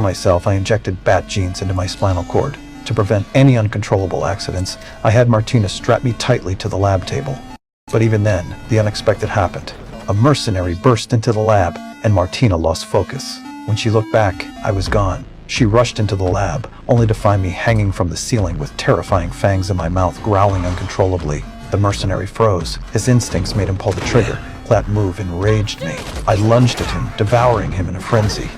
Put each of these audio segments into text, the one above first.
myself, I injected bat genes into my spinal cord. To prevent any uncontrollable accidents, I had Martina strap me tightly to the lab table. But even then, the unexpected happened. A mercenary burst into the lab, and Martina lost focus. When she looked back, I was gone. She rushed into the lab, only to find me hanging from the ceiling with terrifying fangs in my mouth, growling uncontrollably. The mercenary froze. His instincts made him pull the trigger. That move enraged me. I lunged at him, devouring him in a frenzy.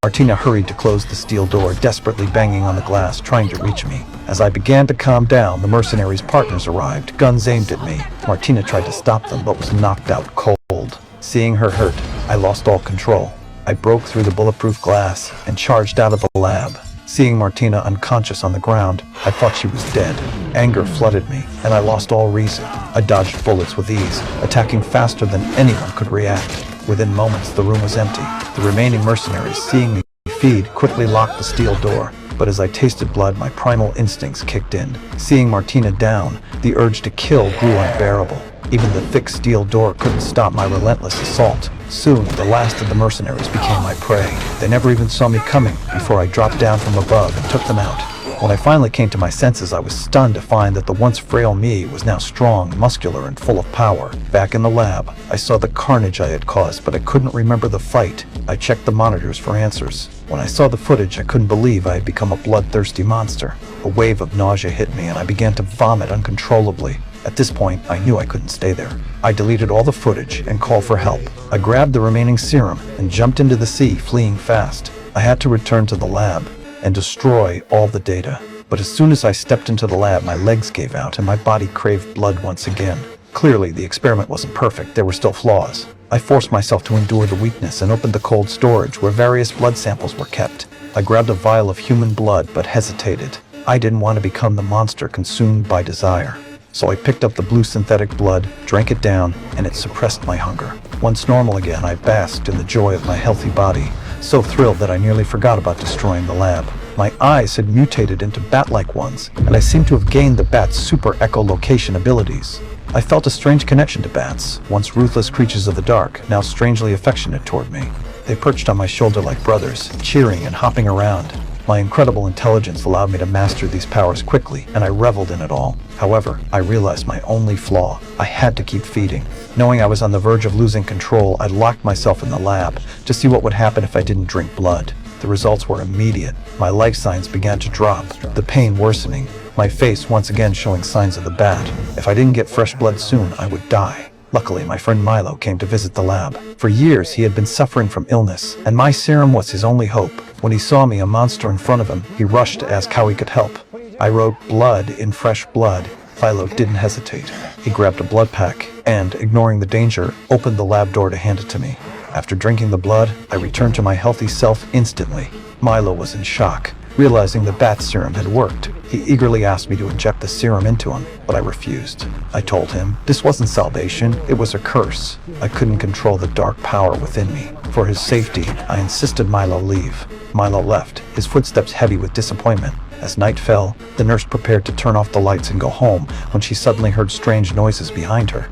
Martina hurried to close the steel door, desperately banging on the glass, trying to reach me. As I began to calm down, the mercenaries' partners arrived, guns aimed at me. Martina tried to stop them, but was knocked out cold. Seeing her hurt, I lost all control. I broke through the bulletproof glass and charged out of the lab. Seeing Martina unconscious on the ground, I thought she was dead. Anger flooded me, and I lost all reason. I dodged bullets with ease, attacking faster than anyone could react. Within moments, the room was empty. The remaining mercenaries, seeing me feed, quickly locked the steel door. But as I tasted blood, my primal instincts kicked in. Seeing Martina down, the urge to kill grew unbearable. Even the thick steel door couldn't stop my relentless assault. Soon, the last of the mercenaries became my prey. They never even saw me coming before I dropped down from above and took them out. When I finally came to my senses, I was stunned to find that the once frail me was now strong, muscular, and full of power. Back in the lab, I saw the carnage I had caused, but I couldn't remember the fight. I checked the monitors for answers. When I saw the footage, I couldn't believe I had become a bloodthirsty monster. A wave of nausea hit me, and I began to vomit uncontrollably. At this point, I knew I couldn't stay there. I deleted all the footage and called for help. I grabbed the remaining serum and jumped into the sea, fleeing fast. I had to return to the lab and destroy all the data. But as soon as I stepped into the lab, my legs gave out and my body craved blood once again. Clearly, the experiment wasn't perfect. There were still flaws. I forced myself to endure the weakness and opened the cold storage where various blood samples were kept. I grabbed a vial of human blood but hesitated. I didn't want to become the monster consumed by desire. So I picked up the blue synthetic blood, drank it down, and it suppressed my hunger. Once normal again, I basked in the joy of my healthy body, so thrilled that I nearly forgot about destroying the lab. My eyes had mutated into bat-like ones, and I seemed to have gained the bat's super echolocation abilities. I felt a strange connection to bats, once ruthless creatures of the dark, now strangely affectionate toward me. They perched on my shoulder like brothers, cheering and hopping around. My incredible intelligence allowed me to master these powers quickly, and I reveled in it all. However, I realized my only flaw. I had to keep feeding. Knowing I was on the verge of losing control, I locked myself in the lab to see what would happen if I didn't drink blood. The results were immediate. My life signs began to drop, the pain worsening, my face once again showing signs of the bat. If I didn't get fresh blood soon, I would die. Luckily, my friend Milo came to visit the lab. For years, he had been suffering from illness, and my serum was his only hope. When he saw me, a monster in front of him, he rushed to ask how he could help. I wrote blood in fresh blood. Milo didn't hesitate. He grabbed a blood pack and, ignoring the danger, opened the lab door to hand it to me. After drinking the blood, I returned to my healthy self instantly. Milo was in shock. Realizing the bat serum had worked, he eagerly asked me to inject the serum into him, but I refused. I told him this wasn't salvation, it was a curse. I couldn't control the dark power within me. For his safety, I insisted Milo leave. Milo left, his footsteps heavy with disappointment. As night fell, the nurse prepared to turn off the lights and go home when she suddenly heard strange noises behind her.